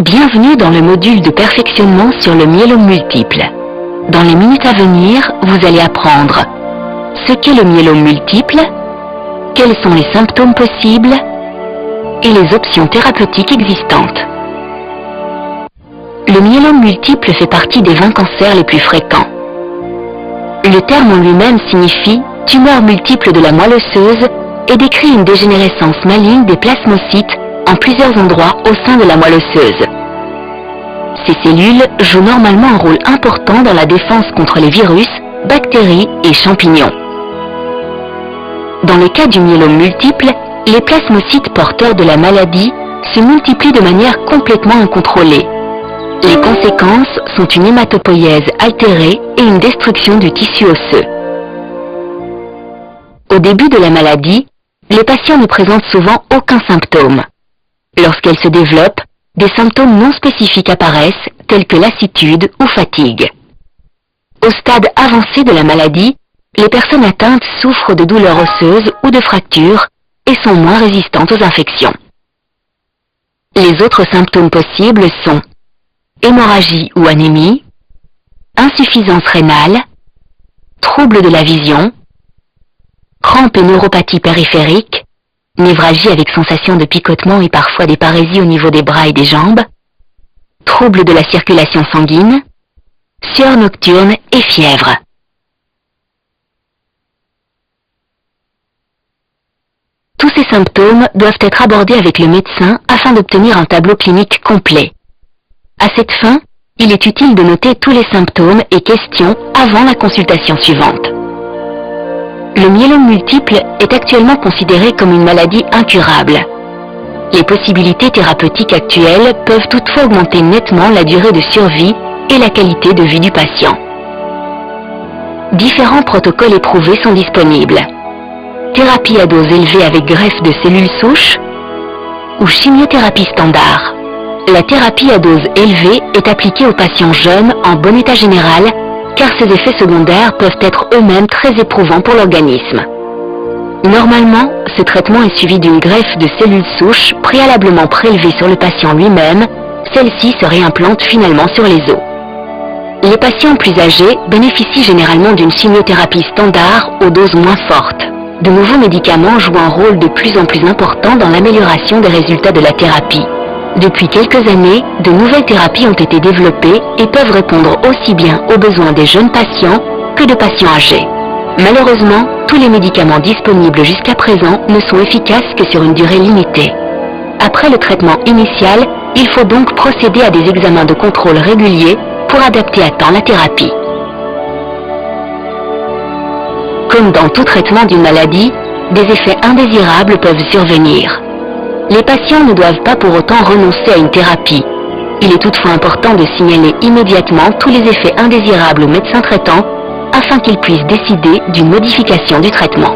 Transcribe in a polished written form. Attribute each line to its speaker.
Speaker 1: Bienvenue dans le module de perfectionnement sur le myélome multiple. Dans les minutes à venir, vous allez apprendre ce qu'est le myélome multiple, quels sont les symptômes possibles et les options thérapeutiques existantes. Le myélome multiple fait partie des 20 cancers les plus fréquents. Le terme en lui-même signifie tumeur multiple de la moelle osseuse et décrit une dégénérescence maligne des plasmocytes en plusieurs endroits au sein de la moelle osseuse. Ces cellules jouent normalement un rôle important dans la défense contre les virus, bactéries et champignons. Dans le cas du myélome multiple, les plasmocytes porteurs de la maladie se multiplient de manière complètement incontrôlée. Les conséquences sont une hématopoïèse altérée et une destruction du tissu osseux. Au début de la maladie, les patients ne présentent souvent aucun symptôme. Lorsqu'elle se développe, des symptômes non spécifiques apparaissent, tels que lassitude ou fatigue. Au stade avancé de la maladie, les personnes atteintes souffrent de douleurs osseuses ou de fractures et sont moins résistantes aux infections. Les autres symptômes possibles sont hémorragie ou anémie, insuffisance rénale, troubles de la vision, crampes et neuropathie périphérique, névralgie avec sensation de picotement et parfois des parésies au niveau des bras et des jambes, troubles de la circulation sanguine, sueur nocturne et fièvre. Tous ces symptômes doivent être abordés avec le médecin afin d'obtenir un tableau clinique complet. À cette fin, il est utile de noter tous les symptômes et questions avant la consultation suivante. Le myélome multiple est actuellement considéré comme une maladie incurable. Les possibilités thérapeutiques actuelles peuvent toutefois augmenter nettement la durée de survie et la qualité de vie du patient. Différents protocoles éprouvés sont disponibles. Thérapie à dose élevée avec greffe de cellules souches ou chimiothérapie standard. La thérapie à dose élevée est appliquée aux patients jeunes en bon état général car ces effets secondaires peuvent être eux-mêmes très éprouvants pour l'organisme. Normalement, ce traitement est suivi d'une greffe de cellules souches préalablement prélevée sur le patient lui-même. Celle-ci se réimplante finalement sur les os. Les patients plus âgés bénéficient généralement d'une chimiothérapie standard aux doses moins fortes. De nouveaux médicaments jouent un rôle de plus en plus important dans l'amélioration des résultats de la thérapie. Depuis quelques années, de nouvelles thérapies ont été développées et peuvent répondre aussi bien aux besoins des jeunes patients que de patients âgés. Malheureusement, tous les médicaments disponibles jusqu'à présent ne sont efficaces que sur une durée limitée. Après le traitement initial, il faut donc procéder à des examens de contrôle réguliers pour adapter à temps la thérapie. Comme dans tout traitement d'une maladie, des effets indésirables peuvent survenir. Les patients ne doivent pas pour autant renoncer à une thérapie. Il est toutefois important de signaler immédiatement tous les effets indésirables au médecin traitant afin qu'il puisse décider d'une modification du traitement.